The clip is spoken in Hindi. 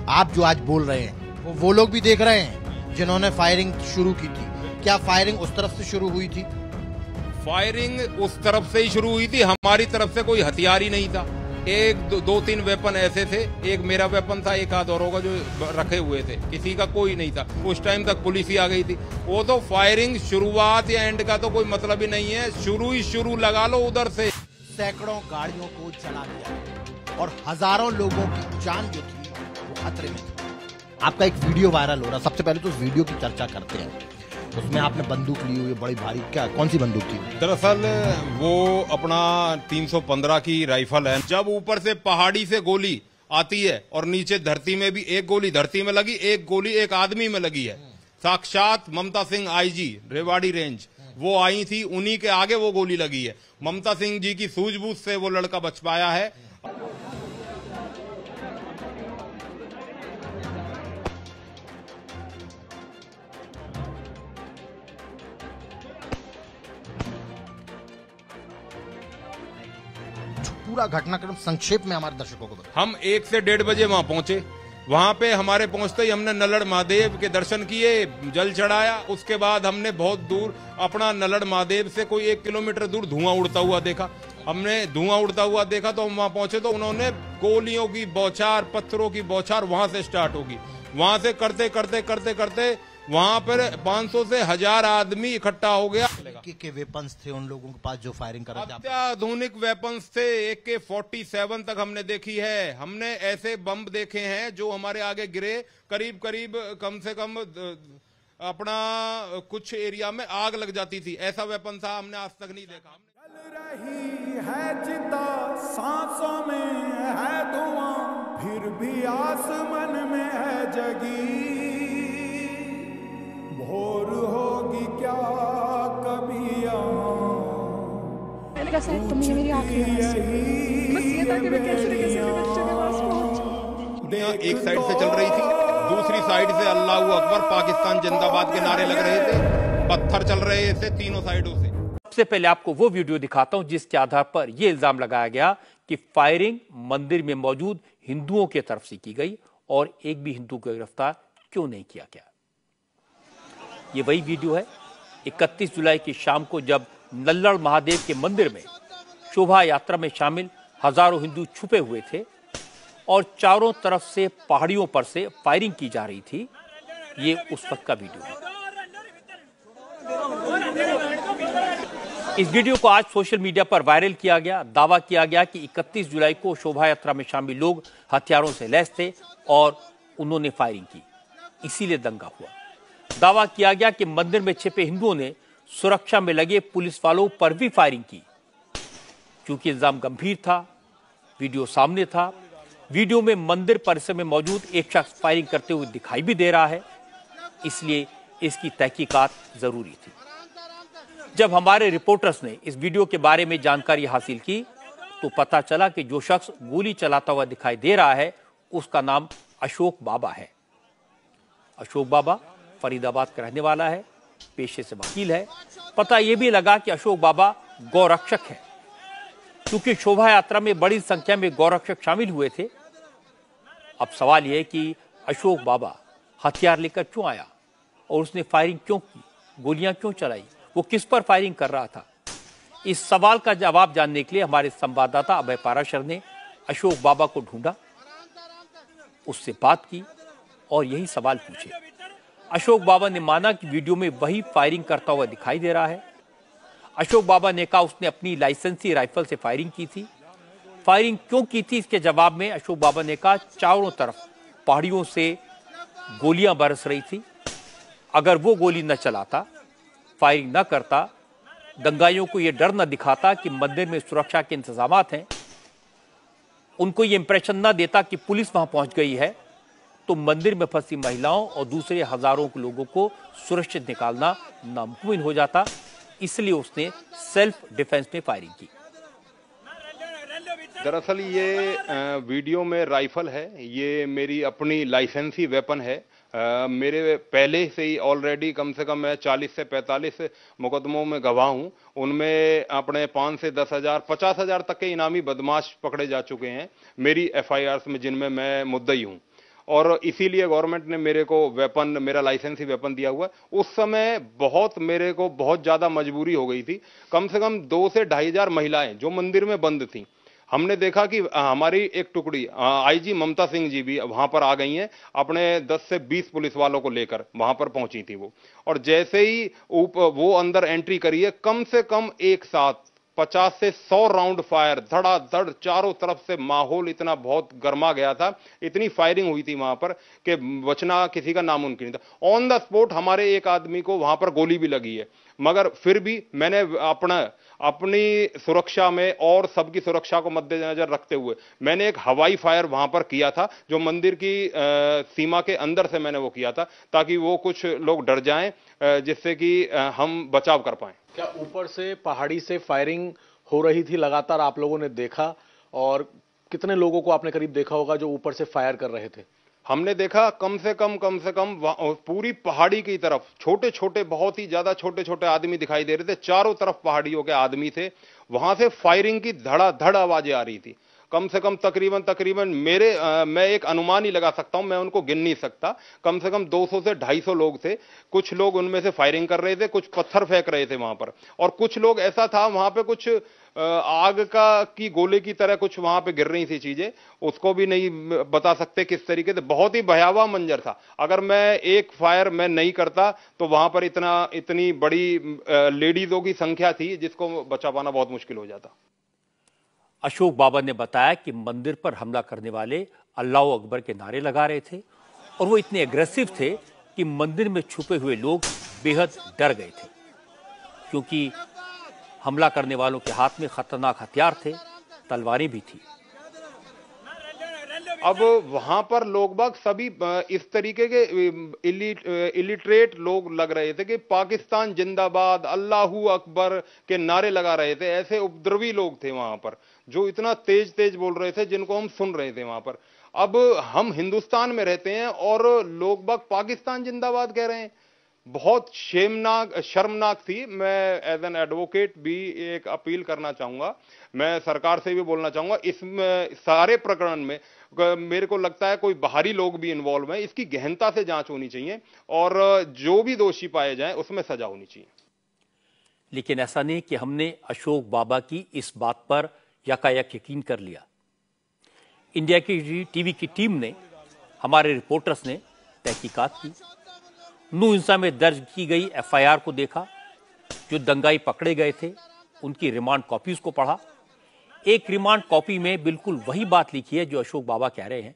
आप जो आज बोल रहे हैं वो लोग भी देख रहे हैं जिन्होंने फायरिंग शुरू की थी। क्या फायरिंग उस तरफ से शुरू हुई थी? फायरिंग उस तरफ से ही शुरू हुई थी, हमारी तरफ से कोई हथियार ही नहीं था। एक दो तीन वेपन ऐसे थे, एक मेरा वेपन था, एक आध औरों का जो रखे हुए थे, किसी का कोई नहीं था। उस टाइम तक पुलिस ही आ गई थी। वो तो फायरिंग शुरुआत या एंड का तो कोई मतलब ही नहीं है, शुरू ही शुरू लगा लो उधर से। सैकड़ों गाड़ियों को जला दिया और हजारों लोगों की जान जो थी वो खतरे में थी। आपका एक वीडियो वायरल हो रहा, सबसे पहले तो उस वीडियो की चर्चा करते हैं। उसमें आपने बंदूक ली हुई है बड़ी भारी, क्या कौन सी बंदूक थी? दरअसल वो अपना 315 की राइफल है। जब ऊपर से पहाड़ी से गोली आती है और नीचे धरती में भी एक गोली धरती में लगी, एक गोली एक आदमी में लगी है। साक्षात ममता सिंह आईजी रेवाड़ी रेंज वो आई थी, उन्हीं के आगे वो गोली लगी है। ममता सिंह जी की सूझबूझ से वो लड़का बच पाया है। पूरा घटनाक्रम संक्षेप में हमारे दर्शकों को बताओ। हम 1 से 1:30 बजे वहां पहुंचे। वहां पे हमारे पहुंचते ही हमने नलड़ महादेव के दर्शन किए, जल चढ़ाया। उसके बाद हमने बहुत दूर अपना नलड़ महादेव से कोई 1 किलोमीटर दूर धुआं उड़ता हुआ देखा। हमने धुआं उड़ता हुआ देखा तो हम वहां पहुंचे तो उन्होंने गोलियों की बौछार, पत्थरों की बौछार वहां से स्टार्ट होगी। वहां से करते करते करते करते वहां पर 500 से 1000 आदमी इकट्ठा हो गया। के वेपन्स थे उन लोगों के पास जो फायरिंग कर रहे थे? अत्याधुनिक वेपन्स थे। AK-47 तक हमने देखी है। हमने ऐसे बम देखे हैं जो हमारे आगे गिरे, करीब करीब कम से कम अपना कुछ एरिया में आग लग जाती थी। ऐसा वेपन था, हमने आज तक नहीं देखा। जल रही है चिता, सांसों में है धुआं, फिर भी आसमान में है जगी। भोर होगी क्या कभी यहाँ, मेरी आखिरी बस ये था कि मैं कैसे न कैसे अपने बच्चे के पास पहुंच। एक साइड से चल रही थी, दूसरी साइड से अल्लाह अकबर, पाकिस्तान जिंदाबाद के नारे लग रहे थे, पत्थर चल रहे थे तीनों साइडों से। सबसे पहले आपको वो वीडियो दिखाता हूं जिसके आधार पर यह इल्जाम लगाया गया कि फायरिंग मंदिर में मौजूद हिंदुओं की तरफ से की गई और एक भी हिंदू को गिरफ्तार क्यों नहीं किया गया। ये वही वीडियो है 31 जुलाई की शाम को, जब नल्लड़ महादेव के मंदिर में शोभा यात्रा में शामिल हजारों हिंदू छुपे हुए थे और चारों तरफ से पहाड़ियों पर से फायरिंग की जा रही थी। ये उस वक्त का वीडियो है। इस वीडियो को आज सोशल मीडिया पर वायरल किया गया। दावा किया गया कि 31 जुलाई को शोभा यात्रा में शामिल लोग हथियारों से लैस थे और उन्होंने फायरिंग की, इसीलिए दंगा हुआ। दावा किया गया कि मंदिर में छिपे हिंदुओं ने सुरक्षा में लगे पुलिस वालों पर भी फायरिंग की। क्योंकि इल्जाम गंभीर था, वीडियो सामने था, वीडियो में मंदिर परिसर में मौजूद एक शख्स फायरिंग करते हुए दिखाई भी दे रहा है, इसलिए इसकी तहकीकात जरूरी थी। जब हमारे रिपोर्टर्स ने इस वीडियो के बारे में जानकारी हासिल की तो पता चला कि जो शख्स गोली चलाता हुआ दिखाई दे रहा है उसका नाम अशोक बाबा है। अशोक बाबा फरीदाबाद का रहने वाला है, पेशे से वकील है। पता यह भी लगा कि अशोक बाबा गौरक्षक है। क्योंकि शोभा यात्रा में बड़ी संख्या में गौरक्षक शामिल हुए थे। अब सवाल यह है कि अशोक बाबा हथियार लेकर क्यों आया और उसने फायरिंग क्यों की, गोलियां क्यों चलाई, वो किस पर फायरिंग कर रहा था। इस सवाल का जवाब जानने के लिए हमारे संवाददाता अभय पाराशर ने अशोक बाबा को ढूंढा, उससे बात की और यही सवाल पूछे। अशोक बाबा ने माना कि वीडियो में वही फायरिंग करता हुआ दिखाई दे रहा है। अशोक बाबा ने कहा उसने अपनी लाइसेंसी राइफल से फायरिंग की थी। फायरिंग क्यों की थी, इसके जवाब में अशोक बाबा ने कहा चारों तरफ पहाड़ियों से गोलियां बरस रही थी। अगर वो गोली न चलाता, फायरिंग न करता, दंगाइयों को यह डर न दिखाता कि मंदिर में सुरक्षा के इंतजामात हैं, उनको ये इंप्रेशन न देता कि पुलिस वहां पहुंच गई है, तो मंदिर में फंसी महिलाओं और दूसरे हजारों लोगों को सुरक्षित निकालना नामुमकिन हो जाता। इसलिए उसने सेल्फ डिफेंस में फायरिंग की। दरअसल ये वीडियो में राइफल है, ये मेरी अपनी लाइसेंसी वेपन है। मेरे पहले से ही ऑलरेडी कम से कम मैं 40 से 45 मुकदमों में गवाह हूं। उनमें अपने 5 से 10 हजार 50 हजार तक के इनामी बदमाश पकड़े जा चुके हैं मेरी FIRs में, जिनमें मैं मुद्दई हूं। और इसीलिए गवर्नमेंट ने मेरे को वेपन, मेरा लाइसेंसी वेपन दिया हुआ है। उस समय मेरे को बहुत ज्यादा मजबूरी हो गई थी। कम से कम 2 से 2,500 महिलाएं जो मंदिर में बंद थी, हमने देखा कि हमारी एक टुकड़ी आईजी ममता सिंह जी भी वहां पर आ गई हैं, अपने 10 से 20 पुलिस वालों को लेकर वहां पर पहुंची थी वो। और जैसे ही वो अंदर एंट्री करी है, कम से कम एक साथ 50 से 100 राउंड फायर धड़ाधड़, चारों तरफ से माहौल इतना बहुत गर्मा गया था, इतनी फायरिंग हुई थी वहां पर कि बचना किसी का नामुमकिन था। ऑन द स्पॉट हमारे एक आदमी को वहां पर गोली भी लगी है, मगर फिर भी मैंने अपनी सुरक्षा में और सबकी सुरक्षा को मद्देनजर रखते हुए मैंने एक हवाई फायर वहां पर किया था, जो मंदिर की सीमा के अंदर से मैंने वो किया था, ताकि वो कुछ लोग डर जाएं, जिससे कि हम बचाव कर पाएं। क्या ऊपर से पहाड़ी से फायरिंग हो रही थी लगातार, आप लोगों ने देखा? और कितने लोगों को आपने करीब देखा होगा जो ऊपर से फायर कर रहे थे? हमने देखा कम से कम पूरी पहाड़ी की तरफ छोटे छोटे, बहुत ही ज्यादा छोटे छोटे आदमी दिखाई दे रहे थे। चारों तरफ पहाड़ियों के आदमी थे, वहां से फायरिंग की धड़ाधड़ आवाजें आ रही थी। कम से कम तकरीबन मैं एक अनुमान ही लगा सकता हूं, मैं उनको गिन नहीं सकता, कम से कम 200 से 250 लोग थे। कुछ लोग उनमें से फायरिंग कर रहे थे, कुछ पत्थर फेंक रहे थे वहां पर, और कुछ लोग ऐसा था वहां पे कुछ आग की गोले की तरह कुछ वहां पे गिर रही थी चीजें, उसको भी नहीं बता सकते किस तरीके से। बहुत ही भयावह मंजर था। अगर मैं एक फायर मैं नहीं करता तो वहां पर इतनी बड़ी लेडीजों की संख्या थी जिसको बचा पाना बहुत मुश्किल हो जाता। अशोक बाबा ने बताया कि मंदिर पर हमला करने वाले अल्लाह अकबर के नारे लगा रहे थे, और वो इतने एग्रेसिव थे कि मंदिर में छुपे हुए लोग बेहद डर गए थे, क्योंकि हमला करने वालों के हाथ में खतरनाक हथियार थे, तलवारें भी थी। अब वहां पर लोग बाग सभी इस तरीके के इलिटरेट लोग लग रहे थे कि पाकिस्तान जिंदाबाद, अल्लाहू अकबर के नारे लगा रहे थे। ऐसे उपद्रवी लोग थे वहां पर जो इतना तेज तेज बोल रहे थे, जिनको हम सुन रहे थे वहां पर। अब हम हिंदुस्तान में रहते हैं और लोग बाग पाकिस्तान जिंदाबाद कह रहे हैं, बहुत शर्मनाक थी। मैं एज एन एडवोकेट भी एक अपील करना चाहूंगा, मैं सरकार से भी बोलना चाहूंगा, इसमें सारे प्रकरण में मेरे को लगता है कोई बाहरी लोग भी इन्वॉल्व हैं। इसकी गहनता से जांच होनी चाहिए और जो भी दोषी पाए जाएं उसमें सजा होनी चाहिए। लेकिन ऐसा नहीं कि हमने अशोक बाबा की इस बात पर यकायक यकीन कर लिया। इंडिया की टीवी की टीम ने, हमारे रिपोर्टर्स ने तहकीकात की, नू इंसा में दर्ज की गई एफआईआर को देखा, जो दंगाई पकड़े गए थे उनकी रिमांड कॉपीज को पढ़ा। एक रिमांड कॉपी में बिल्कुल वही बात लिखी है जो अशोक बाबा कह रहे हैं